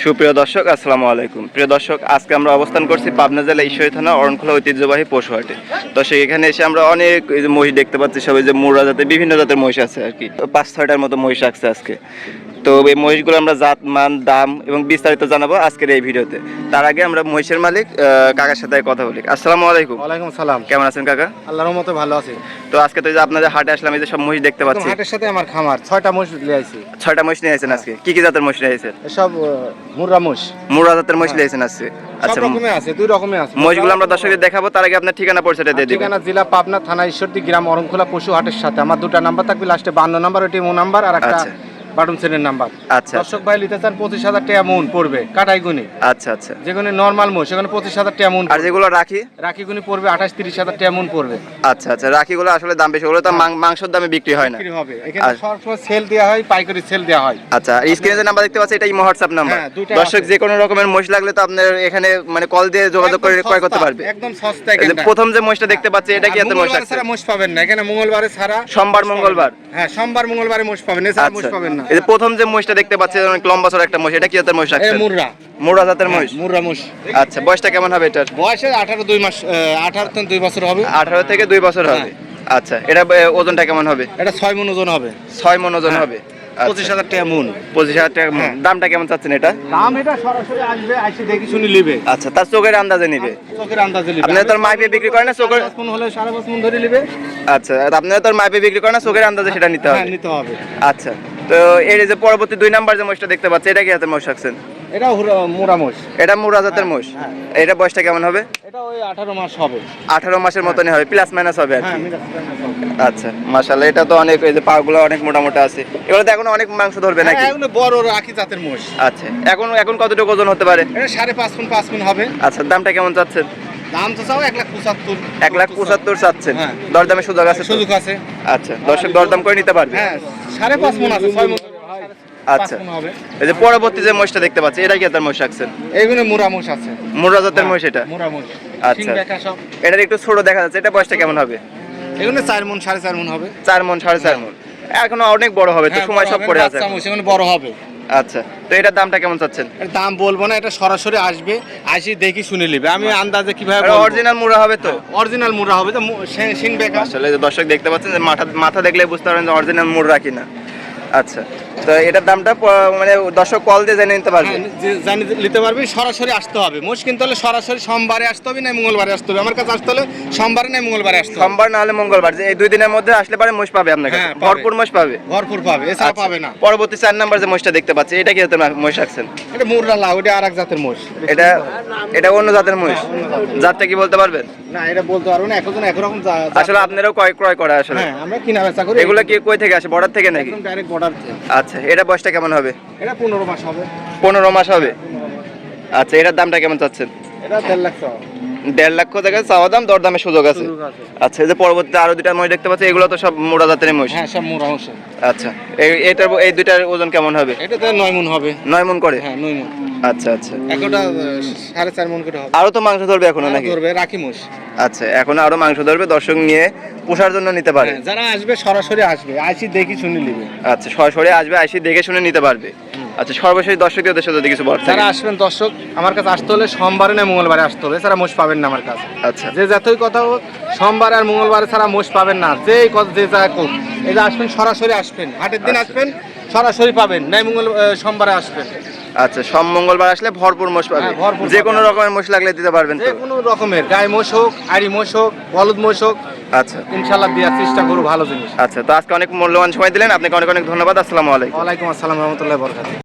সুপ্রিয় দর্শক আসসালামু আলাইকুম। প্রিয় দর্শক, আজকে আমরা অবস্থান করছি পাবনা জেলা ঈশ্বরদী থানা অরণখোলা ঐতিহ্যবাহী পশুহাটে। দর্শক, এখানে এসে আমরা অনেক মহিষ দেখতে পাচ্ছি, সবাই যে মুরা জাতের বিভিন্ন জাতের মহিষ আছে আর কি, 5-6টার মতো মহিষ আছে আজকে। তো এই মহিষগুলো আমরা জাত, মান, দাম এবং বিস্তারিত জানাবো আজকের এই ভিডিওতে। তার আগে আমরা মহিষের মালিক কাকার সাথে কথা বলি। আসসালামু আলাইকুম। ওয়ালাইকুম সালাম। কেমন আছেন কাকা? আল্লাহর রহমতে ভালো আছি। তো আজকে তো এই যে আপনাদের হাটে আসলাম, এই যে সব মহিষ দেখতে পাচ্ছি। হাটের সাথে আমার খামার 6টা মহিষ নিয়ে আইছি। 6টা মহিষ নিয়ে আসেন আজকে। কি কি জাতের মহিষ নিয়ে আসেন? এসব মুর্রা মহিষ। মুরা জাতের মহিষ নিয়ে আসেন আজকে। আচ্ছা, রকমের আছে, দুই রকমের আছে। মহিষগুলো আমরা দর্শকদের দেখাবো, তার আগে আপনার ঠিকানা পরিচয়টা দিয়ে দিবেন। ঠিকানা জেলা পাবনা, থানা ঈশ্বরদী, গ্রাম অরণখোলা পশু হাটের সাথে। আমার দুটো নাম্বার থাকবে, লাস্টে 52 নাম্বার, ওটি মো নাম্বার, আর একটা বাটন সেনের নাম্বার। আচ্ছা, দর্শক ভাই নিতে চান 25,000 টাকা মন পড়বে কাটাই গুনি। আচ্ছা আচ্ছা। যেগুলো নরমাল মহিষ সেখানে 25,000 টাকা মন, আর যেগুলো রাখি রাখি গুনি পড়বে 28-30,000 টাকা মন পড়বে। আচ্ছা আচ্ছা। রাখিগুলো আসলে দাম বেশি, ওগুলো তো মাংসের দামে বিক্রি হয় না। বিক্রি হবে এখানে, সবসময় সেল দেওয়া হয়, পাইকারি সেল দেওয়া হয়। আচ্ছা, স্ক্রিনে যে নাম্বার দেখতে পাচ্ছেন এটাই হোয়াটসঅ্যাপ নাম্বার। দর্শক, যে কোনো রকমের মহিষ লাগলে তো আপনার এখানে মানে কল দিয়ে যোগাযোগ করে ক্রয় করতে পারবে। একদম সস্তা। প্রথম যে মহিষটা দেখতে পাচ্ছি এটা কি এত মহিষ আছে? ছাড়া মহিষ পাবেন না এখানে, মঙ্গলবারে ছাড়া। সোমবার মঙ্গলবার? হ্যাঁ, সোমবার মঙ্গলবারে মহিষ পাবেন, এছাড়া মহিষ পাবেন না। এই যে প্রথম যে মহিষটা দেখতে পাচ্ছি অনেক লম্বা চড়া একটা মহিষ, এটা কি জাতের মহিষ আছে? মুর্রা। মুরা জাতের মহিষ? মুর্রা মহিষ। আচ্ছা, বয়সটা কেমন হবে এটার? বয়স 18 মাস, 18 বছর হবে। 18 থেকে 2 বছর হবে। আচ্ছা, এটা ওজনটা কেমন হবে? এটা 6 মণ ওজন হবে। 6 মণ ওজন হবে। 25,000 টাকা মণ। 25,000 টাকা মণ। দামটা কেমন চাচ্ছেন এটা? দাম এটা সরাসরি আসবে, আইসে দেখি শুনি নিবে। আচ্ছা, তার চোখের আন্দাজে নিবে? চোখের আন্দাজে নিবে। আপনারা তো মাইপে বিক্রি করেন না? চোখের 5 মণ হলে 5.5 মণ ধরে নিবে। আচ্ছা, আপনারা তো মাইপে বিক্রি করেন না, চোখের আন্দাজে সেটা নিতে হবে? হ্যাঁ, নিতে হবে। আচ্ছা, তো এর যে পরবর্তী 2 নাম্বার যে মহিষটা দেখতে পাচ্ছি, এটা কি জাতের মহিষ রাখছেন? এটা মুর্রা মহিষ। এটা মুরা জাতের মহিষ। এটা বয়সটা কেমন হবে? এটা ওই 18 মাস হবে। 18 মাসের মতনই হবে, প্লাস মাইনাস হবে আর হ্যাঁ, কি। আচ্ছা, মাশাআল্লাহ। এটা তো অনেক, এই যে পাগুলো অনেক মোটা মোটা আছে, এগুলো তো এখন অনেক মাংস ধরবে নাকি? হ্যাঁ, এগুলো বড় রাখি জাতের মহিষ। আচ্ছা, এখন কতটুকু ওজন হতে পারে? এটা 5.5 মণ হবে। আচ্ছা, দামটা কেমন চাচ্ছেন? দাম তো চাও 1,75,000। 1,75,000 চাচ্ছেন? হ্যাঁ। দরদামের সুযোগ আছে? সুযোগ আছে। আচ্ছা, দর্শক দরদাম করে নিতে পারবে? হ্যাঁ, 5.5 মণ আছে, 6 মণ। আচ্ছা, এই যে পরবর্তী যে মহিষটা দেখতে পাচ্ছি, এটা কি তার মহিষ রাখছেন? এইগুলো মুরা মহিষ আছে। মুরা জাতের মহিষ এটা? মুরা মহিষ। আচ্ছা, সিং দেখা সব। এটার একটু ছোট দেখা যাচ্ছে, এটা বয়সটা কেমন হবে? এগুলো 4 মণ 4.5 মণ হবে। 4 মণ 4.5 মণ। এখনো অনেক বড় হবে তো, সময় সব পড়ে আছে। বাচ্চা মহিষ এগুলো বড় হবে। আচ্ছা, তো এটার দামটা কেমন চাচ্ছেন? এর দাম বলবো না, এটা সরাসরি আসবে, আসি দেখি শুনে নিবে। আমি আন্দাজে কিভাবে বলবো? অরিজিনাল মুরা হবে তো? অরিজিনাল মুরা হবে তো, সিং দেখা। আসলে দর্শক দেখতে পাচ্ছেন যে মাথা দেখলে বুঝতে পারবেন যে অরিজিনাল মুরা কিনা। আচ্ছা, তো এটার দামটা মানে দর্শক কল দিয়ে জেনে নিতে পারবে? জানি নিতে পারবি, সরাসরি আসতে হবে। মোষ কিনতে হলে সরাসরি সোমবারে আসতে হবে, না মঙ্গলবারে আসতে হবে। আমার কাছে আসতে হলে সোমবারে না মঙ্গলবারে আসতে হবে। সোমবার না হলে মঙ্গলবার, যে এই 2 দিনের মধ্যে আসলে পারে মোষ পাবে আপনার কাছে? ভরপুর মোষ পাবে? ভরপুর পাবে, এছাড়া পাবে না। পরবর্তী 4 নাম্বার যে মোষটা দেখতে পাচ্ছি, এটা কি জাতের মোষ রাখছেন? এটা মুর্রা লাউ, এটা আরেক জাতের মোষ। এটা অন্য জাতের মোষ? জাতটা কি বলতে পারবেন? না, এটা বলতে পারবো না, এখন একরকম জাত। আসলে আপনারাও ক্রয় করা আসলে? হ্যাঁ, আমরা কিনা বেচা করি। এগুলো কি কই থেকে আসে, বর্ডার থেকে নাকি? একদম ডাইরেক্ট বর্ডার থেকে। আচ্ছা, এটা বয়সটা কেমন হবে? এটা 15 মাস হবে। 15 মাস হবে। আচ্ছা, এটার দামটা কেমন চাচ্ছেন? এটা 1.5 লাখ টাকা। 1.5 লক্ষ টাকা চাওয়া দাম, দরদামের সুযোগ আছে? আচ্ছা, এই যে পরবর্তীতে আরো 2টা মহিষ দেখতে পাচ্ছি, এগুলো তো সব মুরা জাতের মহিষ? হ্যাঁ, সব মুরা মহিষ। আচ্ছা, এই 2টার ওজন কেমন হবে? এটাতে 9 মণ হবে। 9 মণ করে? হ্যাঁ, 9 মণ। আচ্ছা আচ্ছা। একটা 4.5 মণ করে হবে। আরো তো মাংস ধরবে এখনো নাকি? ধরবে, রাখি মোষ। আচ্ছা, এখন আরো মাংস ধরবে, দর্শক নিয়ে পোষার জন্য নিতে পারে? যারা আসবে সরাসরি আসবে, আসি দেখি শুনে নিবে। আচ্ছা, সরাসরি আসবে, আসি দেখে শুনে নিতে পারবে। আচ্ছা, সর্বশেষ দর্শকদের উদ্দেশ্যে যদি কিছু বলতে? যারা আসবেন দর্শক, আমার কাছে আসতে হলে সোমবারে না মঙ্গলবারে আসতে হবে, এছাড়া মোষ পাবেন না আমার কাছে। আচ্ছা, যে যতই কথা হোক, সোমবার আর মঙ্গলবারে ছাড়া মোষ পাবেন না। যে যা হোক, এই যে আসবেন সরাসরি আসবেন, হাটের দিন আসবেন সরাসরি পাবেন, নাই সোমবারে আসবেন। আচ্ছা, সব মঙ্গলবার আসলে ভরপুর মোষ পাবে? ভরপুর। যে কোনো রকমের মোষ লাগলে দিতে পারবেন তো? যে কোনো রকমের, গাই মোষ হোক, আড়ি মোষ হোক, বলদ মোষ হোক, আচ্ছা ইনশাআল্লাহ দেওয়ার চেষ্টা করব, ভালো জিনিস। আচ্ছা, তো আজকে অনেক মূল্যবান সময় দিলেন, আপনাকে অনেক অনেক ধন্যবাদ। আসসালামু আলাইকুম। ওয়ালাইকুম আসসালাম রহমতুল্লাহ বরকাতুহু।